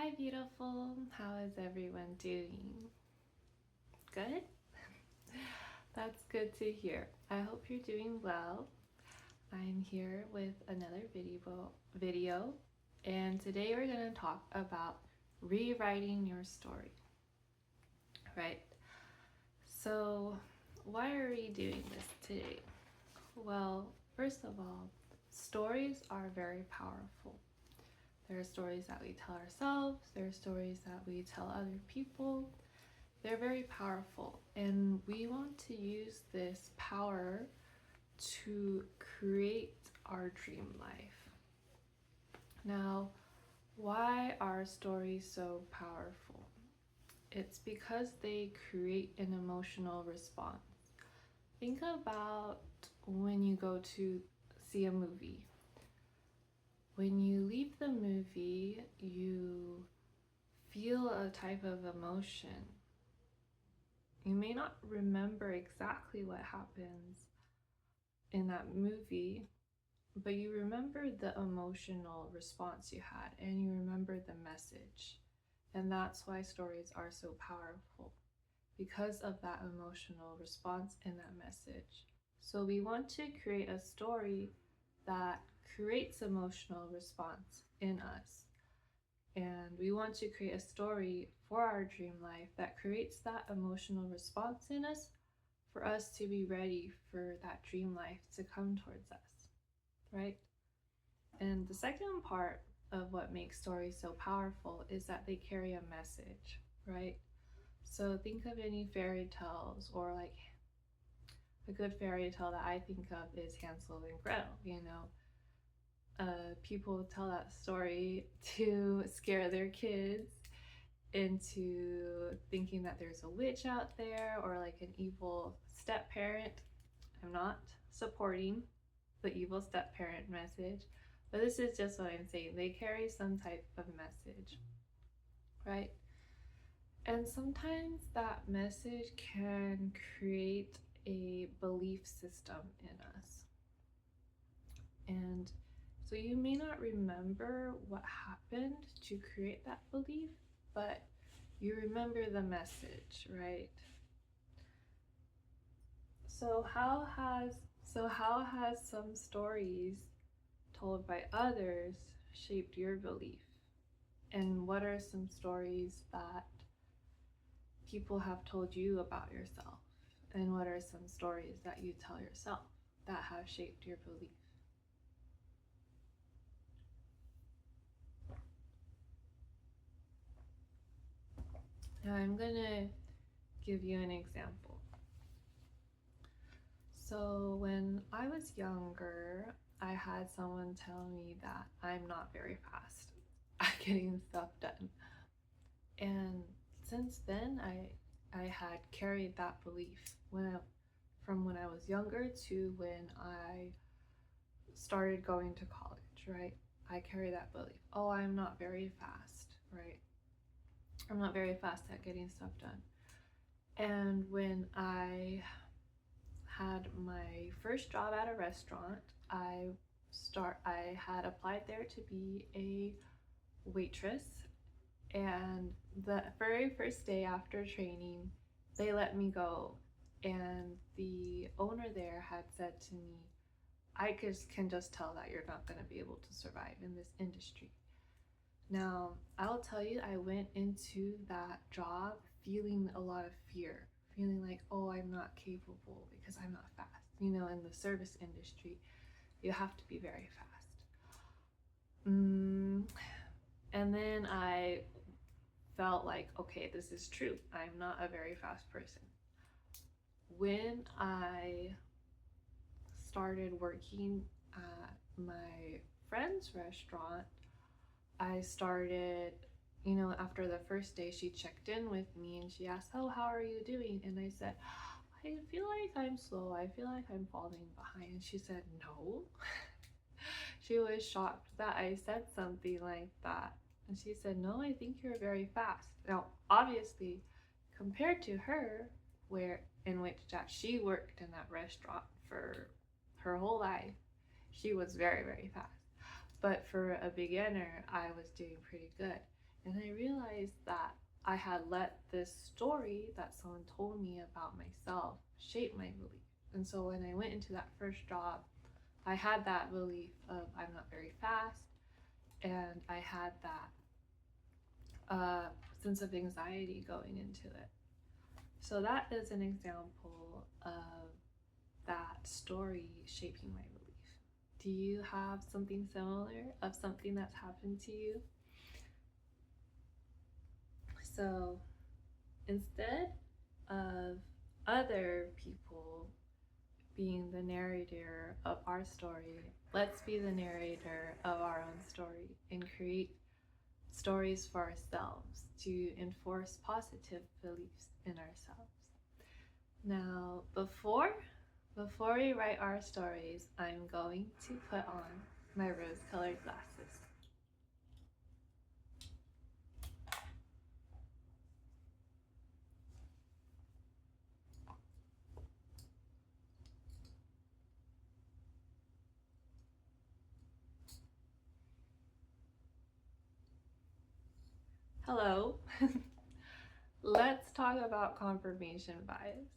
Hi, beautiful. How is everyone doing? Good? That's good to hear. I hope you're doing well. I'm here with another video, and today we're going to talk about rewriting your story. Right? So, why are we doing this today? Well, first of all, stories are very powerful. There are stories that we tell ourselves, there are stories that we tell other people. They're very powerful, and we want to use this power to create our dream life. Now, why are stories so powerful? It's because they create an emotional response. Think about when you go to see a movie. When you leave the movie, you feel a type of emotion. You may not remember exactly what happens in that movie, but you remember the emotional response you had, and you remember the message. And that's why stories are so powerful, because of that emotional response and that message. So we want to create a story that creates emotional response in us. And we want to create a story for our dream life that creates that emotional response in us for us to be ready for that dream life to come towards us, right? And the second part of what makes stories so powerful is that they carry a message, right? So think of any fairy tales, or like a good fairy tale that I think of is Hansel and Gretel. People tell that story to scare their kids into thinking that there's a witch out there or like an evil step parent. I'm not supporting the evil step parent message, but this is just what I'm saying. They carry some type of message, right? And sometimes that message can create a belief system in us. And so you may not remember what happened to create that belief, but you remember the message, right? So how has some stories told by others shaped your belief? And what are some stories that people have told you about yourself? And what are some stories that you tell yourself that have shaped your belief? Now I'm gonna give you an example. So when I was younger, I had someone tell me that I'm not very fast at getting stuff done. And since then, I had carried that belief from when I was younger to when I started going to college, right? I carry that belief. Oh, I'm not very fast, right? I'm not very fast at getting stuff done. And when I had my first job at a restaurant, I had applied there to be a waitress, and the very first day after training, they let me go, and the owner there had said to me, I can just tell that you're not going to be able to survive in this industry. Now, I'll tell you, I went into that job feeling a lot of fear, feeling like, oh, I'm not capable because I'm not fast. In the service industry, you have to be very fast. And then I felt like, okay, this is true. I'm not a very fast person. When I started working at my friend's restaurant, I started, after the first day, she checked in with me and she asked, oh, how are you doing? And I said, I feel like I'm slow. I feel like I'm falling behind. And she said, no. She was shocked that I said something like that. And she said, no, I think you're very fast. Now, obviously, compared to her, in which that she worked in that restaurant for her whole life, she was very, very fast. But for a beginner, I was doing pretty good. And I realized that I had let this story that someone told me about myself shape my belief. And so when I went into that first job, I had that belief of I'm not very fast, and I had that sense of anxiety going into it. So that is an example of that story shaping my belief. Do you have something similar of something that's happened to you? So instead of other people being the narrator of our story, let's be the narrator of our own story and create stories for ourselves to enforce positive beliefs in ourselves. Now, before we write our stories, I'm going to put on my rose-colored glasses. Hello. Let's talk about confirmation bias.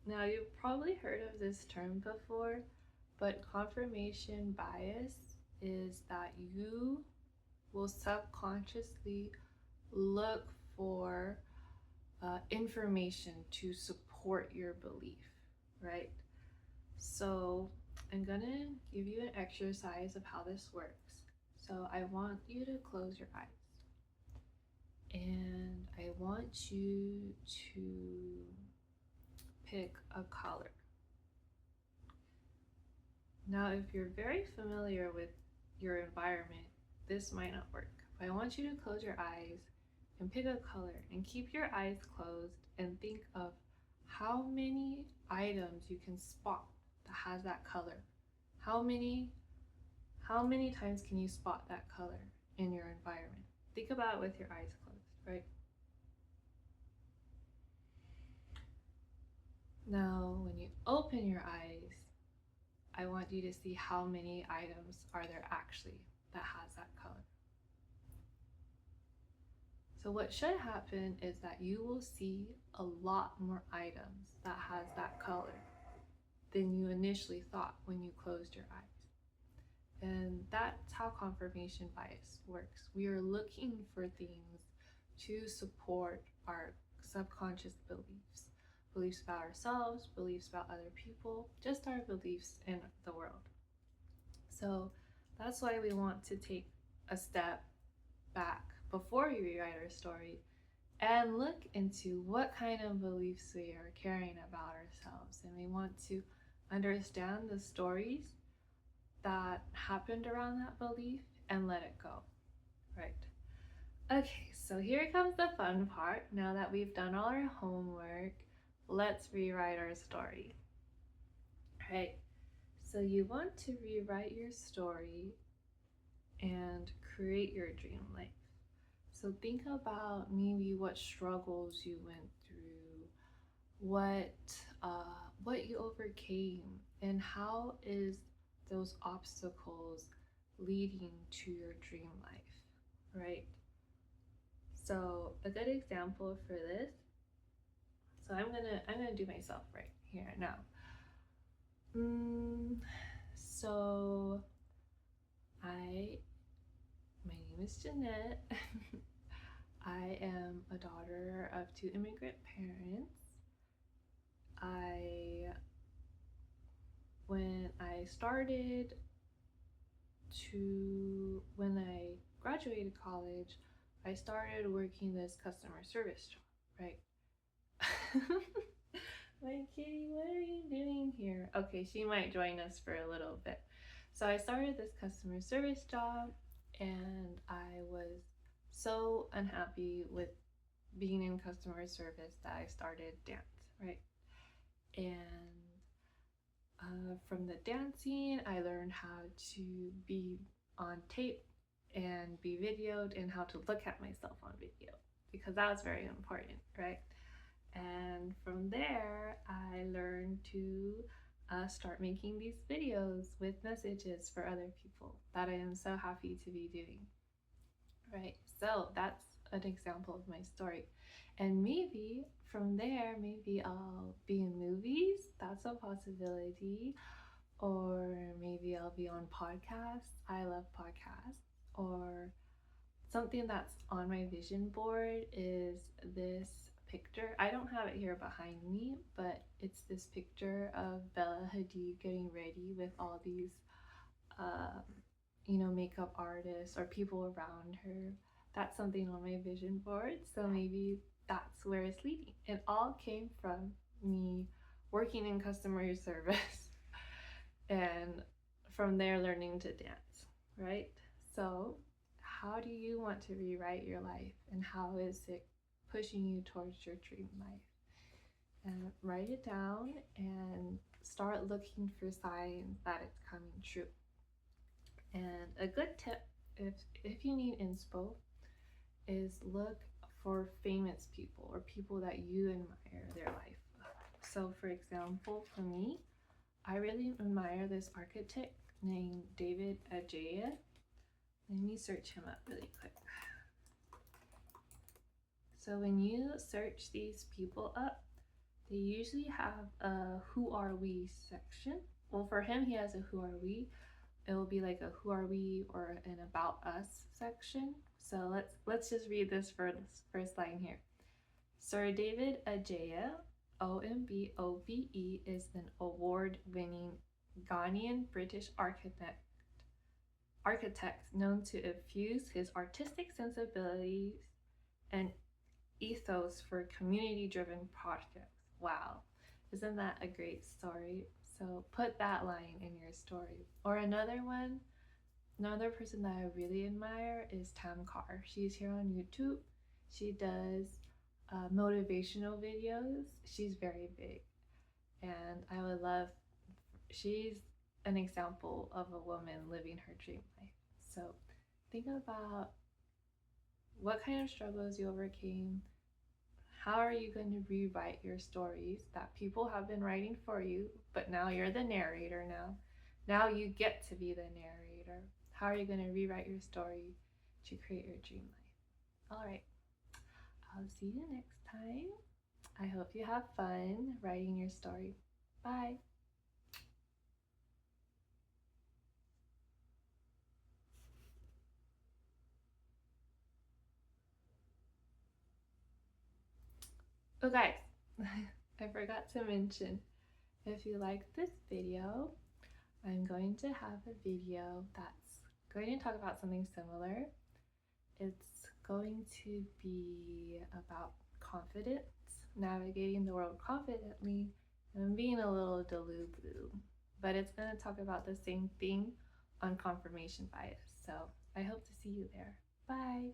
Now, you've probably heard of this term before, but confirmation bias is that you will subconsciously look for information to support your belief, right? So I'm gonna give you an exercise of how this works. So I want you to close your eyes. And I want you to pick a color. Now, if you're very familiar with your environment, this might not work. But I want you to close your eyes and pick a color and keep your eyes closed and think of how many items you can spot that has that color. How many times can you spot that color in your environment? Think about it with your eyes closed, right? Now, when you open your eyes, I want you to see how many items are there actually that has that color. So what should happen is that you will see a lot more items that has that color than you initially thought when you closed your eyes. And that's how confirmation bias works. We are looking for things to support our subconscious beliefs about ourselves, beliefs about other people, just our beliefs in the world. So that's why we want to take a step back before we rewrite our story and look into what kind of beliefs we are carrying about ourselves. And we want to understand the stories that happened around that belief and let it go, right? Okay, so here comes the fun part. Now that we've done all our homework, let's rewrite our story. All right, so you want to rewrite your story and create your dream life. So think about maybe what struggles you went through, what you overcame, and how is those obstacles leading to your dream life, right? So a good example for this, so I'm gonna do myself right here now. So my name is Jeanette. I am a daughter of 2 immigrant parents. When I graduated college, I started working this customer service job, right? My kitty, what are you doing here? Okay, she might join us for a little bit. So I started this customer service job, and I was so unhappy with being in customer service that I started dance, right? And from the dancing, I learned how to be on tape and be videoed and how to look at myself on video, because that was very important, right? And from there, I learned to start making these videos with messages for other people that I am so happy to be doing, right? So that's an example of my story. And maybe from there, maybe I'll be in movies. That's a possibility. Or maybe I'll be on podcasts. I love podcasts. Or something that's on my vision board is this picture. I don't have it here behind me, but it's this picture of Bella Hadid getting ready with all these, um, makeup artists or people around her. That's something on my vision board. So maybe that's where it's leading. It all came from me working in customer service and from there learning to dance, right? So how do you want to rewrite your life, and how is it pushing you towards your dream life? And write it down and start looking for signs that it's coming true. And a good tip, if you need inspo, is look for famous people or people that you admire their life. So for example, for me, I really admire this architect named Jeanette-y. Let me search him up really quick. So when you search these people up, they usually have a who are we section. Well, for him, he has a who are we. It will be like a who are we or an about us section. So let's just read this first line here. Sir David Adjaye, OMBOVE, is an award-winning Ghanaian British architect known to infuse his artistic sensibilities and ethos for community-driven projects. Wow, isn't that a great story? So put that line in your story. Or another person that I really admire is Tam Carr. She's here on YouTube. She does motivational videos. She's very big, and I would love, she's an example of a woman living her dream life. So think about what kind of struggles you overcame. How are you going to rewrite your stories that people have been writing for you, but now you're the narrator now? Now you get to be the narrator. How are you going to rewrite your story to create your dream life? All right. I'll see you next time. I hope you have fun writing your story. Bye. Oh guys, I forgot to mention, if you liked this video, I'm going to have a video that's going to talk about something similar. It's going to be about confidence, navigating the world confidently, and being a little delulu, but it's going to talk about the same thing on confirmation bias. So I hope to see you there. Bye.